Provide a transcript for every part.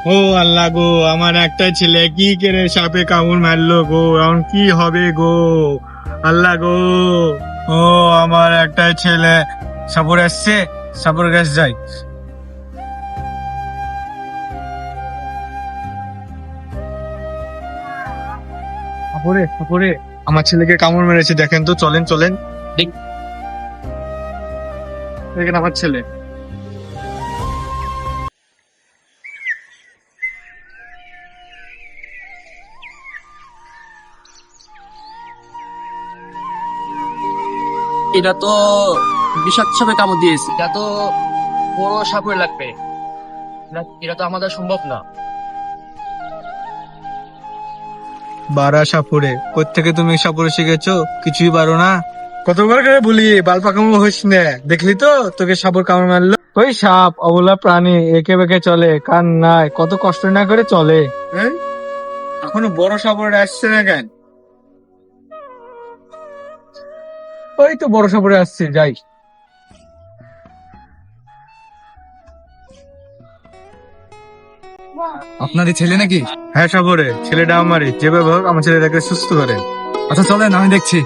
ও আল্লাহ গো, আমার একটা ছেলে কি করে সাপে কামড় মারলো গো, এখন কি হবে গো? আল্লাহ গো, ও আমার একটা ছেলে। সাপুর আসছে, সাপুর কাছে যাই। সাপুরে সাপুরে, আমার ছেলেকে কামড় মেরেছে, দেখেন তো, চলেন চলেন। দেখেন আমার ছেলে। এটা তো বিষাক্ত সাপে কামড় দিয়েছে, এটা তো বড় সাপের লাগবে। এটা তো আমাদের সম্ভব না। বারা সাপুরে, কোত্থেকে তুমি সাপুরে শিখেছো? কিছুই পারো না। কতবার করে বলি বাল পাকামো হইস না, দেখলি তো তোকে সাপুর কামড় মারলো। ওই সাপ অবলা প্রাণী, একে বেঁকে চলে, কান নাই, কত কষ্ট না করে চলে। এখনো বড় সাপুরে আসছে না কেন? ওই তো বড় সাপুরে আসছে, যাই। আপনারই ছেলে নাকি? হ্যাঁ সাপুরে, ছেলেটা আমারই, যেভাবে হোক আমার ছেলেটাকে সুস্থ করে। আচ্ছা চলেন, আমি দেখছি।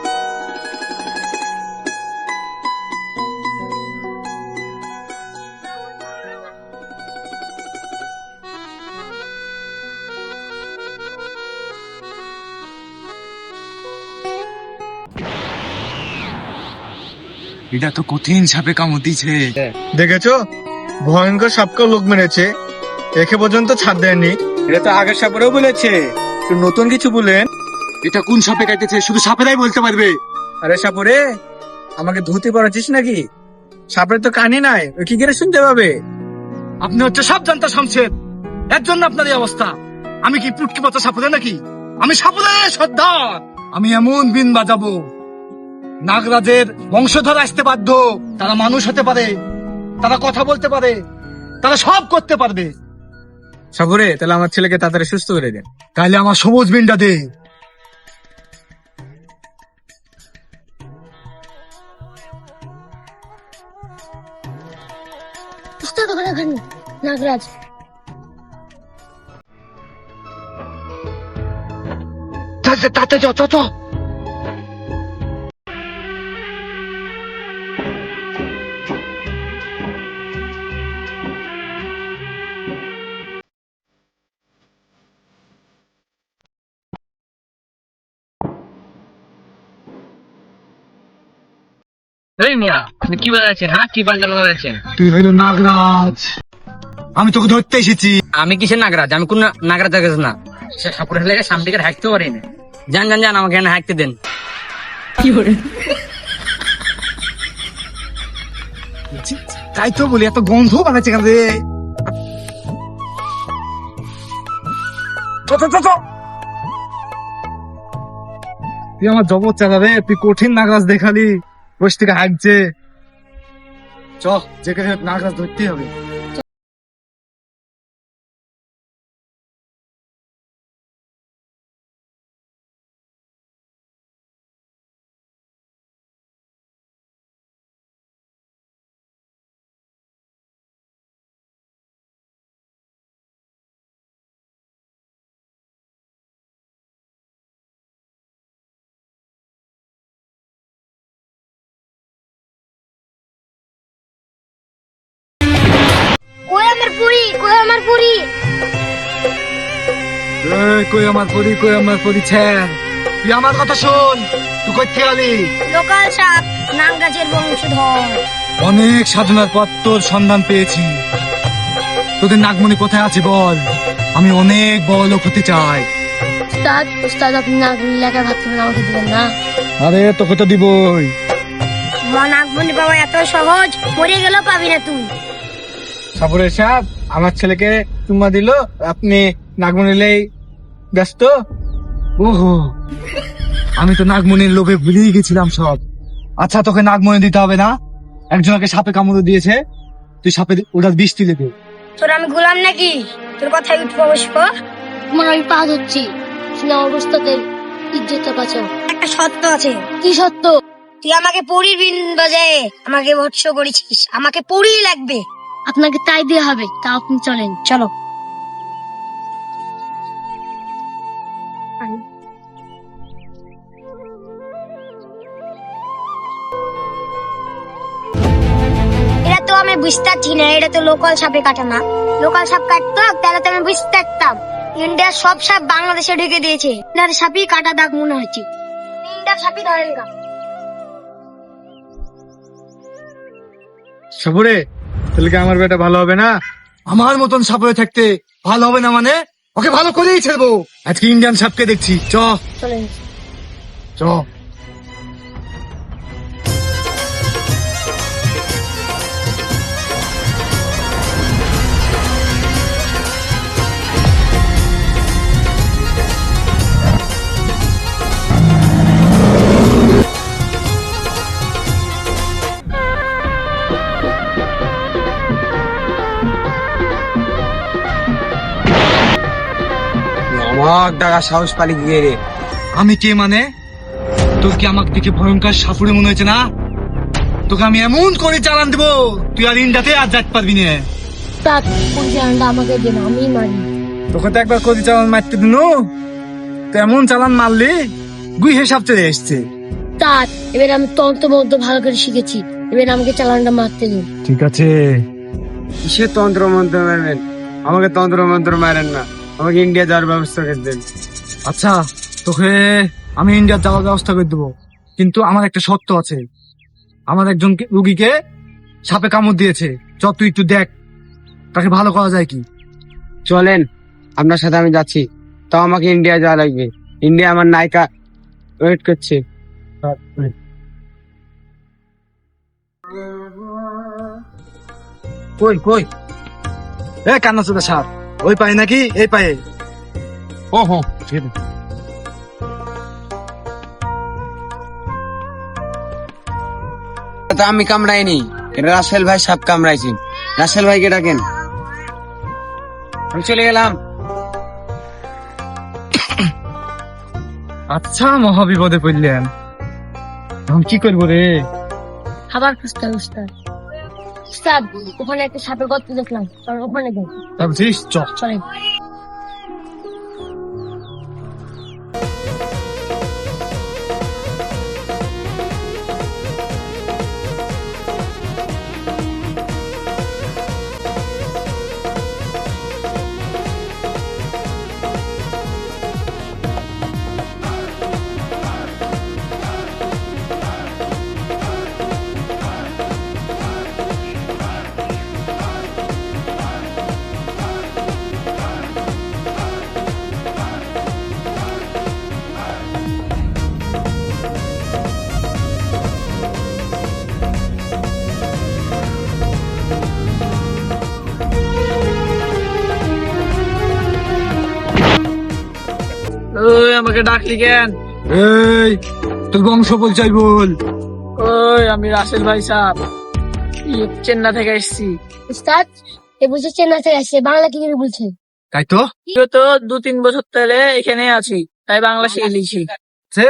এটা তো কঠিন সাপে কামড় দিয়েছে। দেখেছো, ভয়ঙ্কর সাপকেও লোক মেরেছে, একে পর্যন্ত ছাড় দেয়নি। এটা তো আগের সাপেরও বলেছে, তো নতুন কিছু বলেন। এটা কোন সাপে কাটেছে শুধু সাপেরাই বলতে পারবে। আরে সাপুরে, আমাকে ধুতে পারছিস নাকি? সাপের তো কানই নাই, ও কি করে শুনতে পাবে? আপনি হচ্ছে সাপ জানতা শামশেদ, এর জন্য আপনার এই অবস্থা। আমি কি পুটকি পচা সাপুরে নাকি? আমি সাপুরের সর্দার। আমি এমন বিন বাজাবো, নাগরাজের বংশধর আসতে বাধ্য। তারা মানুষ হতে পারে, তারা কথা বলতে পারে, তারা সব করতে পারবে। সাপুরে, তাহলে আমার ছেলেকে তাড়াতাড়ি সুস্থ করে দেন। তাইলে আমার সবুজ বিনটা দে। উস্তাদ ওখানে নাগরাজ। তাতে চ চ চ। এই মিয়া, আপনি কি বানাচ্ছেন? হ্যাঁ, কি বান্ডাল বানাচ্ছেন? তুই হইল নাগরাজ, আমি তোকে ধরতে এসেছি। আমি কিসের নাগরাজ? আমি কোন নাগরাজ গেছ না। সে সাপুরের লেগে সামনে দিকে হাঁটতেও পারি না। যান যান যান, আমাকে এখানে হাঁটতে দেন। তাই তো বলি, এত গন্ধ বানাচ্ছে কেন রে? চ চ চ চ। তুই আমার জগৎ চালা রে, তুই কঠিন নাগরাজ দেখালি, বস থেকে হাঁটছে। চ, যেখানে নাগরাজ ধরতেই হবে। কই আমার পুরি, কই আমার পুরি। কই আমার পরি, কই আমার পরিছে? তুই আমার কথা শোন, তুই কই থেকে আলি? লোকাল সাপ, নাগরাজের বংশধর। অনেক সাধনার পর তোর সন্ধান পেয়েছি। তোদের নাগমণি কোথায় আছে বল, আমি অনেক বড় লোক হতে চাই। উস্তাদ, উস্তাদ আপনি নাগমণি লেখা ভাবছেন, আমাকে দিবেন না? আরে তোকে তো দিবই। মা নাগমণি বাবা এত সহজ, মরে গেলেও পাবি না তুই। সাপুরে সাপ আমার ছেলেকে চুম্মা দিল, আপনি নাগমণিলেই ব্যস্ত। ওহো, আমি তো নাগমণির লোভে ভুলেই গেছিলাম সব। আচ্ছা, তোকে নাগমণি দিতে হবে না, একজনকে সাপে কামড় দিয়েছে, তুই সাপে ওটার বিষ তুলে দে। তোর আমি গোলাম নাকি? তোর কথাই উঠবো বসবো? তোমার আমি পা ধরছি, সিনা অবস্থাতে ইজ্জত বাঁচাও। একটা সত্য আছে। কি সত্য? তুই আমাকে পরীর বিন বাজায় আমাকে ভৎস করেছিস, আমাকে পরী লাগবে। আপনাকে তাই দিয়ে হবে, তা আপনি চলেন। চলো। বুঝতে পারছি না, এটা তো লোকাল সাপে কাটে না। লোকাল সাপ কাটতো তাহলে তো আমি বুঝতে পারতাম। ইন্ডিয়ার সব সাপ বাংলাদেশে ঢুকে দিয়েছে, ইন্ডিয়ার সাপই কাটা দাগ মনে হচ্ছে। ইন্ডিয়ার সাপই ধরেন গা। সাপুরে, তাহলে কি আমার বেটা ভালো হবে না? আমার মতন সাপুরে থাকতে ভালো হবে না মানে? ওকে ভালো করেই ছেড়বো। আজকে ইন্ডিয়ান সাপকে দেখছি। চলেন। চ আমার টাকা সাহস পালি গিয়ে রে। আমি কে মানে? তোর কি আমাকে দেখে ভয়ঙ্কর সাপুরে মনে হয়েছে না? তোকে আমি এমন করে চালান দেবো, তুই আর ইন্ডিয়াতে আর যাইতে পারবি না। তার পরিচালনটা আমাকে দেন, আমি মারি। তোকে তো একবার করে চালান মারতে দিনু, তো এমন চালান মারলি গুই হিসাব চলে এসছে। তার এবার আমি তন্ত্র মন্ত্র ভালো করে শিখেছি, এবার আমাকে চালানটা মারতে দিন। ঠিক আছে। কিসের তন্ত্র মন্ত্র মারবেন? আমাকে তন্ত্র মন্ত্র মারেন না, আমাকে ইন্ডিয়া যাওয়ার ব্যবস্থা করে দেন। আচ্ছা, তোকে আমি ইন্ডিয়া যাওয়ার ব্যবস্থা করে দেবো, কিন্তু আমার একটা শর্ত আছে। আমার একজন রুগীকে সাপে কামড় দিয়েছে, তুই একটু দেখ তাকে ভালো করা যায় কি। চলেন, আপনার সাথে আমি যাচ্ছি। তো আমাকে ইন্ডিয়া যাওয়া লাগবে। ইন্ডিয়া আমার নায়িকা ওয়েট করছে। কই কই এ কান্না চোদা সাপ, ওই পায়ে নাকি এই পায়ে? ও হো, ঠিক আছে। তো আমি কামড়াইনি, এটা রাসেল ভাই সাপ কামড়াইছি। রাসেল ভাইকে ডাকেন। আমি চলে গেলাম। আচ্ছা, মহাবিপদে পড়লেন, এখন কি করবো রে? খাবার খুঁজতে উস্তাদ। উস্তাদ, ওখানে একটা সাপের গর্ত দেখলাম, চল ওখানে যাই। তারপর চলেন। ওই আমাকে ডাকলি কেন? এই তোর বংশ পরিচয় বল। ওই আমি রাসেল ভাই সাহেব, চেন্নাই থেকে এসেছি। উস্তাদ, এ বুঝে চেন্নাই থেকে আসছে, বাংলা কি করে বলছে? তাই তো তো 2-3 বছর ধরে এখানে আছি, তাই বাংলা শিখে নিয়েছি। সে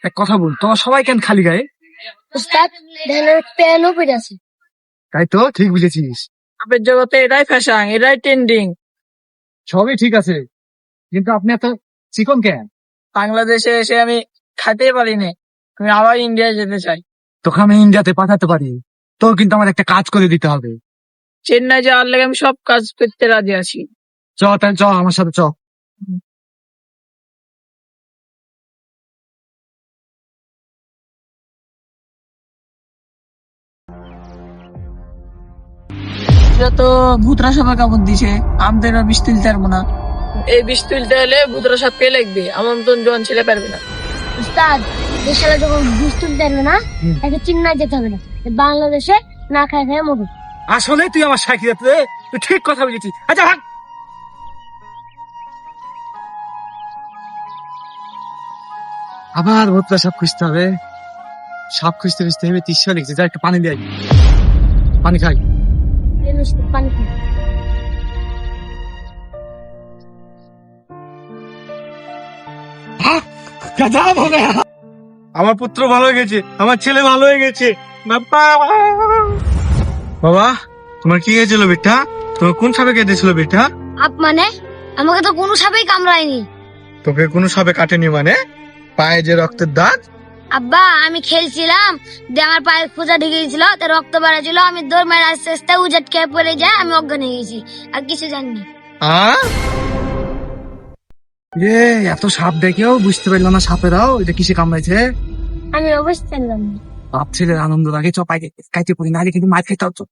এক কথা বল, তোমার সবাই কেন খালি গায়ে? উস্তাদ, ধ্যানের প্যানও পেরে আছে। তাই তো, ঠিক বুঝেছিস। আপনার জগতে এটাই ফ্যাশন, এটাই ট্রেন্ডিং। সবই ঠিক আছে, কিন্তু আপনি এত চিকন কেন? বাংলাদেশে এসে আমি খাইতে পারি না, আমি আবার ইন্ডিয়া যেতে চাই। তোকে আমি ইন্ডিয়াতে পাঠাতে পারি, তোর কিন্তু আমার একটা কাজ করে দিতে হবে। চেন্নাই যাওয়ার লাগে আমি সব কাজ করতে রাজি আছি। তাহলে আমার সাথে চ। এটা তো ভূতরা সাপে কামড় দিছে, আমাদের আর বিষ তুলতে পারবো না। এই বিষ তুলতে হলে ভূতরা সাপ কে লাগবে, আমার মতন জোয়ান ছেলে পারবে না। উস্তাদ, দেশালা যখন বুঝ তুলতে পারবে না, তাকে চেন্নাই যেতে হবে না, বাংলাদেশে না খায় খায় মরবে। আসলে তুই আমার সাইকেল, তুই ঠিক কথা বলেছিস। আচ্ছা ভাগ। আবার ভূতরা সাপ খুঁজতে হবে। সাপ খুঁজতে খুঁজতে হবে 30 লিখছে। যা একটু পানি দিয়ে আই। পানি খাই। পানি খায়। আমার পুত্র ভালো হয়ে গেছে, আমার ছেলে ভালো হয়ে গেছে। বাবা, তোমার কি হয়েছিল বেটা? তোমার কোন সাপে কেটেছিল বেটা? মানে আমাকে তো কোনো সাপেই কামড়ায়নি। তোকে কোনো সাপে কাটেনি মানে? পায়ে যে রক্তের দাগ, আব্বা আমি খেলছিলাম দিয়ে আমার পায়ে খোঁজা ঢুকে গেছিল, তো রক্ত বেড়াচ্ছিল, আমি দৌড় মেরে আস্তে আস্তে উজট খেয়ে পড়ে যায়, আমি অজ্ঞান হয়ে গেছি, আর কিছু জানিনি। এত সাপ দেখেও বুঝতে পারলো না সাপেরাও এটা কিসে কামড়াইছে। আমি অবশ্যই জানলাম না। বাপ ছেলের আনন্দ লাগে, চপাই কাইতে পড়ি, নাহলে কিন্তু মাছ খাইতে হতো।